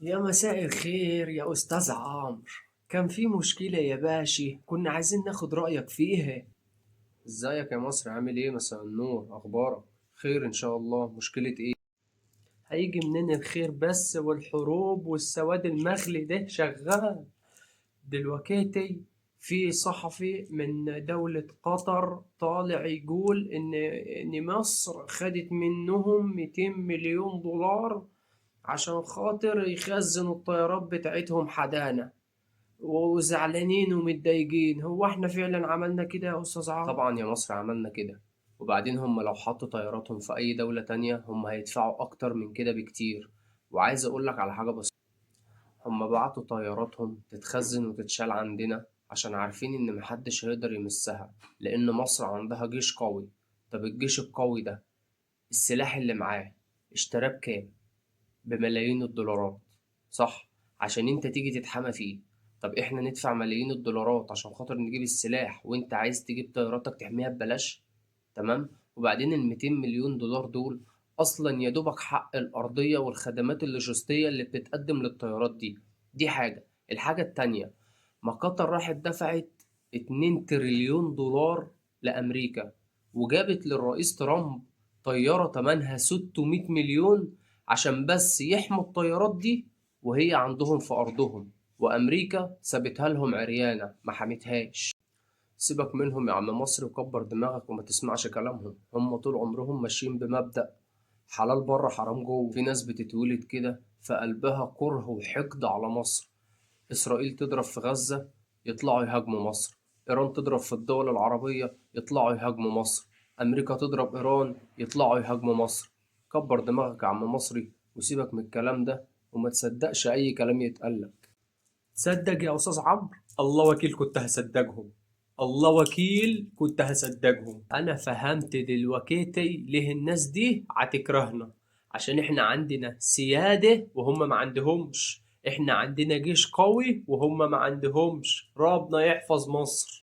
يا مساء الخير يا أستاذ عمرو. كان في مشكلة يا باشا، كنا عايزين ناخد رأيك فيها. ازيك يا مصر؟ عامل ايه؟ مساء النور، اخبارك؟ خير ان شاء الله. مشكلة ايه؟ هيجي منين الخير بس؟ والحروب والسواد المخلي ده شغال دلوقتي. في صحفي من دولة قطر طالع يقول إن مصر خدت منهم 200 مليون دولار عشان خاطر يخزنوا الطيارات بتاعتهم حدانا، وزعلانين ومتضايقين. هو احنا فعلا عملنا كده يا أستاذ عمرو؟ طبعا يا مصر عملنا كده. وبعدين هم لو حطوا طياراتهم في أي دولة تانية هم هيدفعوا أكتر من كده بكتير. وعايز أقولك على حاجة بسيطة، هم بعتوا طياراتهم تتخزن وتتشال عندنا عشان عارفين إن محدش هيقدر يمسها، لأن مصر عندها جيش قوي. طب الجيش القوي ده، السلاح اللي معاه اشتراه بكام؟ بملايين الدولارات، صح؟ عشان انت تيجي تتحمى فيه. طب احنا ندفع ملايين الدولارات عشان خاطر نجيب السلاح، وانت عايز تجيب طياراتك تحميها ببلاش؟ تمام. وبعدين ال 200 مليون دولار دول اصلا يا دوبك حق الارضيه والخدمات اللوجستيه اللي بتتقدم للطيارات دي. دي حاجه. الحاجه التانية، ما قطر راحت دفعت 2 تريليون دولار لامريكا، وجابت للرئيس ترامب طياره تمنها 600 مليون عشان بس يحموا الطيارات دي وهي عندهم في ارضهم، وامريكا سابتها لهم عريانه ما حمتهاش. سيبك منهم يا عم مصري وكبر دماغك وما تسمعش كلامهم. هم طول عمرهم ماشيين بمبدأ حلال بره حرام جوه. في ناس بتتولد كده في قلبها كره وحقد على مصر. إسرائيل تضرب في غزة يطلعوا يهاجموا مصر، إيران تضرب في الدول العربية يطلعوا يهاجموا مصر، أمريكا تضرب إيران يطلعوا يهاجموا مصر. كبر دماغك يا عم مصري وسيبك من الكلام ده، وما تصدقش أي كلام يتقالك. تصدق يا أستاذ عمرو؟ الله وكيل كنت هصدقهم. الله وكيل كنت هصدقهم. أنا فهمت دلوقتي ليه الناس دي هتكرهنا. عشان إحنا عندنا سيادة وهم ما عندهمش. إحنا عندنا جيش قوي وهم ما عندهمش. ربنا يحفظ مصر.